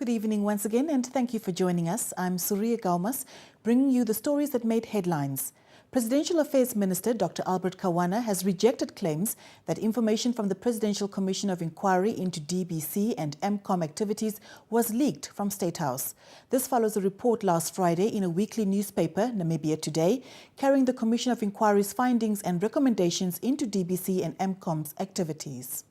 Good evening once again, and thank you for joining us. I'm Surya Gaumas, bringing you the stories that made headlines. Presidential Affairs Minister Dr. Albert Kawana has rejected claims that information from the Presidential Commission of Inquiry into DBC and MCOM activities was leaked from State House. This follows a report last Friday in a weekly newspaper, Namibia Today, carrying the Commission of Inquiry's findings and recommendations into DBC and MCOM's activities.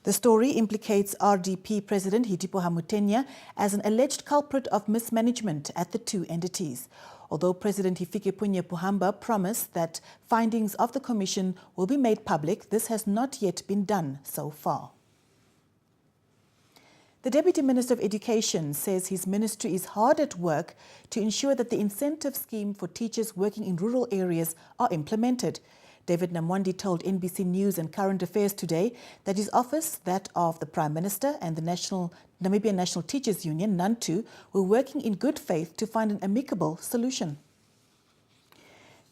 The story implicates RDP President Hitipo Hamutenya as an alleged culprit of mismanagement at the two entities. Although President Hifikepunye Pohamba promised that findings of the Commission will be made public, this has not yet been done so far. The Deputy Minister of Education says his ministry is hard at work to ensure that the incentive scheme for teachers working in rural areas are implemented. David Namwandi told NBC News and Current Affairs today that his office, that of the Prime Minister and the Namibian National Teachers Union, NANTU, were working in good faith to find an amicable solution.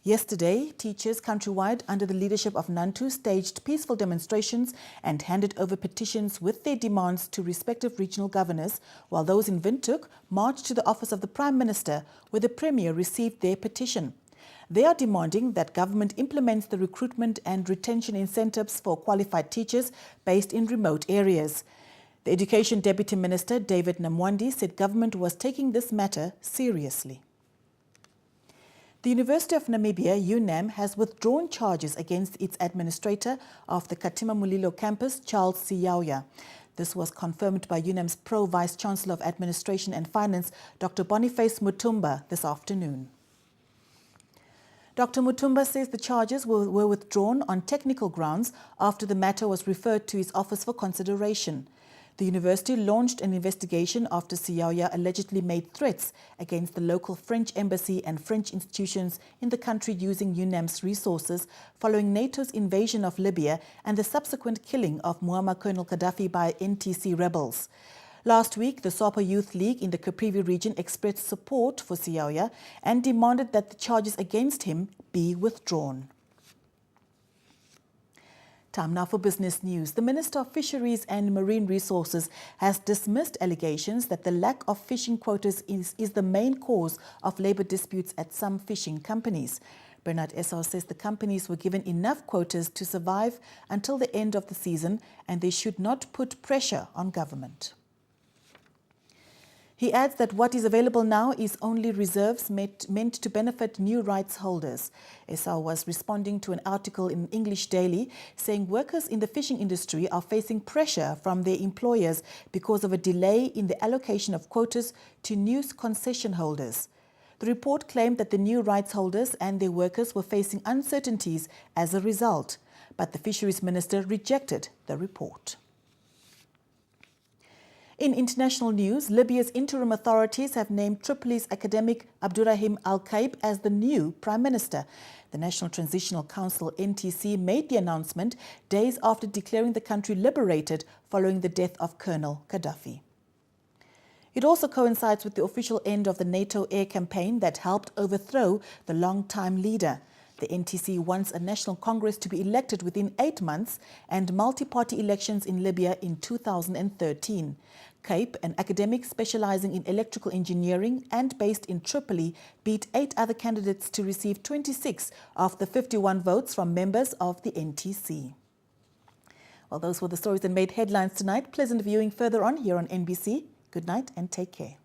Yesterday, teachers countrywide under the leadership of NANTU staged peaceful demonstrations and handed over petitions with their demands to respective regional governors, while those in Windhoek marched to the office of the Prime Minister, where the Premier received their petition. They are demanding that government implements the recruitment and retention incentives for qualified teachers based in remote areas. The Education Deputy Minister, David Namwandi, said government was taking this matter seriously. The University of Namibia, UNAM, has withdrawn charges against its administrator of the Katima Mulilo campus, Charles Siyauya. This was confirmed by UNAM's Pro-Vice Chancellor of Administration and Finance, Dr. Boniface Mutumba, this afternoon. Dr. Mutumba says the charges were withdrawn on technical grounds after the matter was referred to his office for consideration. The university launched an investigation after Siyauya allegedly made threats against the local French embassy and French institutions in the country using UNAM's resources following NATO's invasion of Libya and the subsequent killing of Muammar Colonel Gaddafi by NTC rebels. Last week, the SWAPO Youth League in the Caprivi region expressed support for Siyauya and demanded that the charges against him be withdrawn. Time now for business news. The Minister of Fisheries and Marine Resources has dismissed allegations that the lack of fishing quotas is the main cause of labour disputes at some fishing companies. Bernard Esau says the companies were given enough quotas to survive until the end of the season and they should not put pressure on government. He adds that what is available now is only reserves meant to benefit new rights holders. Esau was responding to an article in English Daily saying workers in the fishing industry are facing pressure from their employers because of a delay in the allocation of quotas to new concession holders. The report claimed that the new rights holders and their workers were facing uncertainties as a result, but the Fisheries Minister rejected the report. In international news, Libya's interim authorities have named Tripoli's academic Abdurrahim Al-Kaib as the new Prime Minister. The National Transitional Council, NTC, made the announcement days after declaring the country liberated following the death of Colonel Gaddafi. It also coincides with the official end of the NATO air campaign that helped overthrow the long-time leader. The NTC wants a national congress to be elected within 8 months and multi-party elections in Libya in 2013. Cape, an academic specializing in electrical engineering and based in Tripoli, beat 8 other candidates to receive 26 of the 51 votes from members of the NTC. Well, those were the stories that made headlines tonight. Pleasant viewing further on here on NBC. Good night and take care.